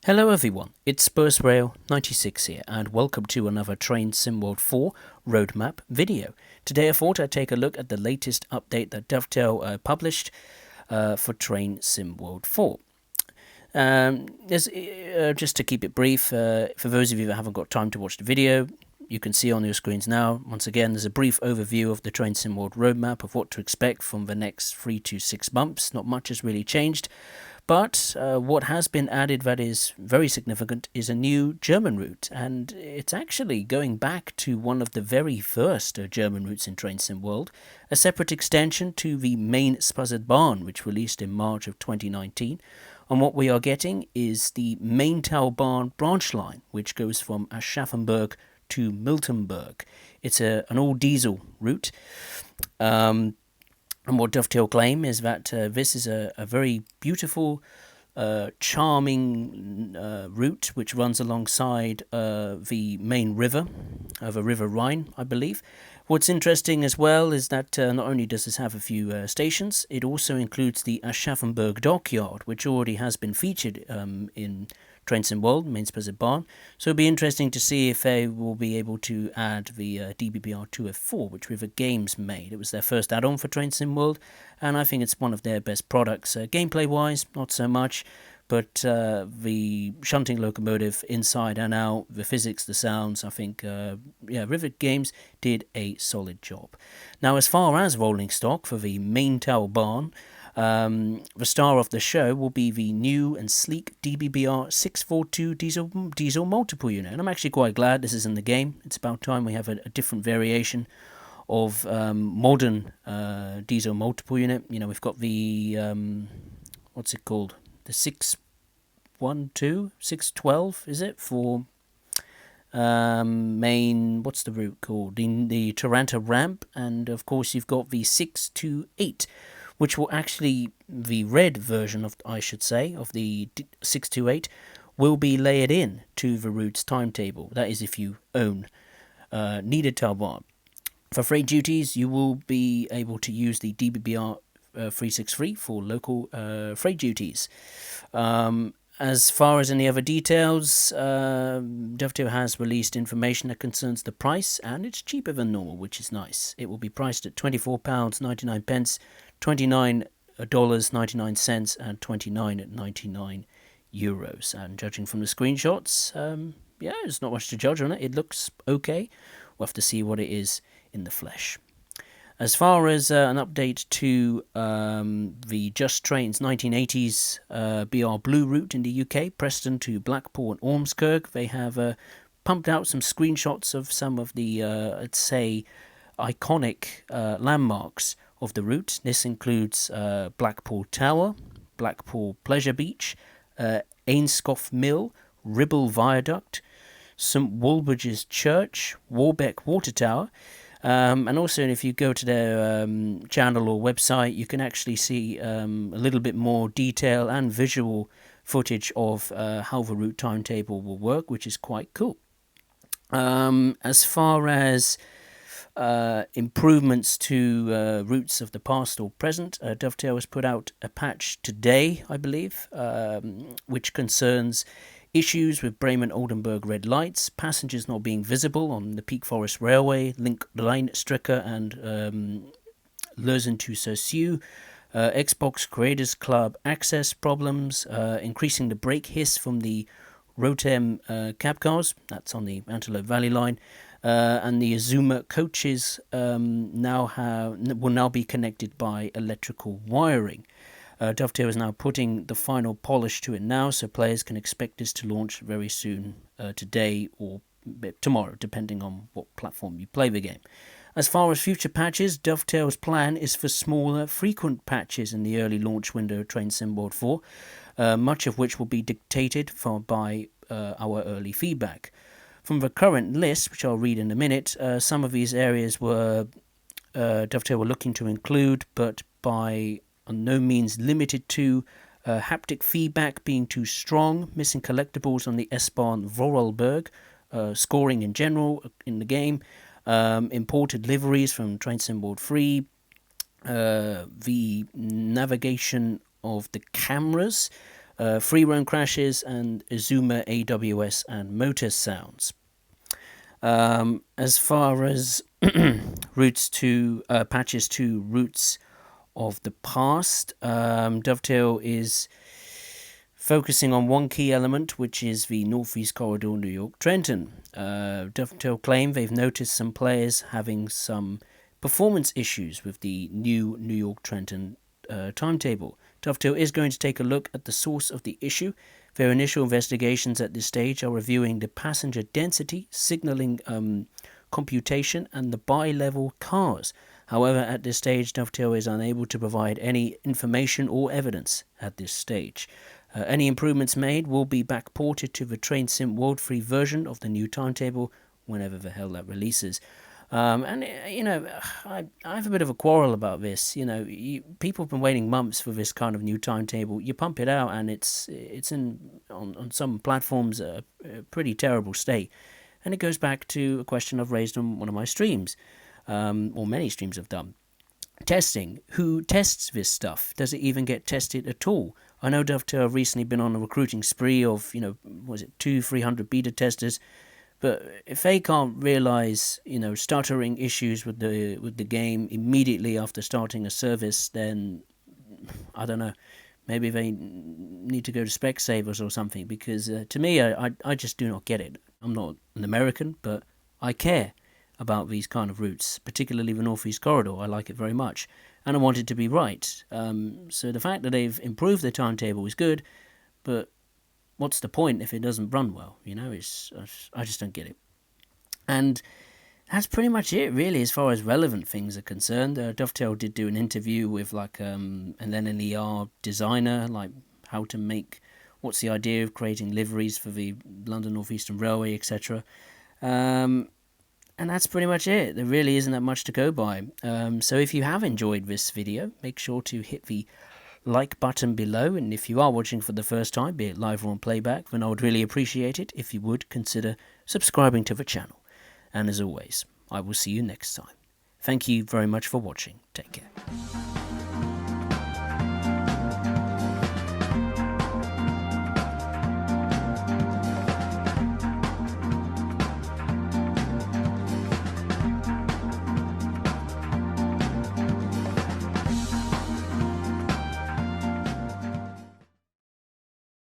Hello everyone, it's SpursRail96 here, and welcome to another Train SimWorld 4 Roadmap video. Today I thought I'd take a look at the latest update that Dovetail published for Train SimWorld 4. Just to keep it brief, for those of you that haven't got time to watch the video, you can see on your screens now, once again, there's a brief overview of the Train SimWorld roadmap of what to expect from the next 3 to 6 months. Not much has really changed. But what has been added that is very significant is a new German route, and it's actually going back to one of the very first German routes in Train Sim World, a separate extension to the main Bahn, which released in March of 2019. And what we are getting is the main Bahn branch line, which goes from Aschaffenburg to Miltenburg. It's an all-diesel route. And what Dovetail claim is that this is a very beautiful, charming route which runs alongside the main river, the River Rhine, I believe. What's interesting as well is that not only does this have a few stations, it also includes the Aschaffenburg dockyard, which already has been featured in Train Sim World, main Bahn. So it'll be interesting to see if they will be able to add the DBBR2F4, which River Games made. It was their first add-on for Train Sim World, and I think it's one of their best products. Gameplay-wise, not so much, but the shunting locomotive inside and out, the physics, the sounds, I think, River Games did a solid job. Now, as far as rolling stock for the main Bahn, the star of the show will be the new and sleek DBBR 642 diesel multiple unit, and I'm actually quite glad this is in the game. It's about time we have a different variation of modern diesel multiple unit. You know, we've got the what's it called? The 612, is it, for main, what's the route called? The Taranto ramp, and of course you've got the 628, which will actually, the red version of, I should say, of the 628 will be layered in to the route's timetable. That is if you own needed Bahn. For freight duties, you will be able to use the DBBR 363 for local freight duties. As far as any other details, Dovetail has released information that concerns the price, and it's cheaper than normal, which is nice. It will be priced at £24.99, $29.99, and €29.99. And judging from the screenshots, there's not much to judge on it. It looks okay. We'll have to see what it is in the flesh. As far as an update to the Just Trains 1980s BR Blue route in the UK, Preston to Blackpool and Ormskirk, they have pumped out some screenshots of some of the, let's say, iconic landmarks of the route. This includes Blackpool Tower, Blackpool Pleasure Beach, Ainscough Mill, Ribble Viaduct, St Walbridge's Church, Warbeck Water Tower. And also, if you go to their channel or website, you can actually see a little bit more detail and visual footage of how the route timetable will work, which is quite cool. As far as improvements to routes of the past or present, Dovetail has put out a patch today, I believe, which concerns issues with Bremen-Oldenburg red lights, passengers not being visible on the Peak Forest Railway, Link Line Stricker and Leuzen to Circeau, Xbox Creators Club access problems, increasing the brake hiss from the Rotem cab cars, that's on the Antelope Valley line, and the Azuma coaches will now be connected by electrical wiring. Dovetail is now putting the final polish to it now, so players can expect this to launch very soon, today or tomorrow, depending on what platform you play the game. As far as future patches, Dovetail's plan is for smaller, frequent patches in the early launch window of Train Sim World 4, much of which will be dictated by our early feedback. From the current list, which I'll read in a minute, some of these areas were Dovetail were looking to include, but by no means limited to haptic feedback being too strong, missing collectibles on the S-Bahn Vorarlberg, scoring in general in the game, imported liveries from Train Sim World 3, the navigation of the cameras, free roam crashes, and Zoomer AWS and motor sounds. As far as patches to routes of the past, Dovetail is focusing on one key element, which is the Northeast Corridor New York-Trenton. Dovetail claim they've noticed some players having some performance issues with the new New York-Trenton timetable. Dovetail is going to take a look at the source of the issue. Their initial investigations at this stage are reviewing the passenger density, signaling computation, and the bi-level cars. However, at this stage, Dovetail is unable to provide any information or evidence at this stage. Any improvements made will be backported to the TrainSim World Free version of the new timetable whenever the hell that releases. I have a bit of a quarrel about this. People have been waiting months for this kind of new timetable. You pump it out, and it's on some platforms a pretty terrible state. And it goes back to a question I've raised on one of my streams, or many streams I've done. Testing. Who tests this stuff? Does it even get tested at all? I know Dovetail have recently been on a recruiting spree of, 200-300 beta testers. But if they can't realise, stuttering issues with the game immediately after starting a service, then I don't know. Maybe they need to go to Specsavers or something, because to me, I just do not get it. I'm not an American, but I care about these kind of routes, particularly the Northeast Corridor. I like it very much, and I want it to be right. So the fact that they've improved their timetable is good, but what's the point if it doesn't run well? I just don't get it. And that's pretty much it, really, as far as relevant things are concerned. Dovetail did do an interview with an NLER designer, like what's the idea of creating liveries for the London North Eastern Railway, etc. And that's pretty much it. There really isn't that much to go by. So if you have enjoyed this video, make sure to hit the like button below, and if you are watching for the first time, be it live or on playback, then I would really appreciate it if you would consider subscribing to the channel. And as always, I will see you next time. Thank you very much for watching. Take care.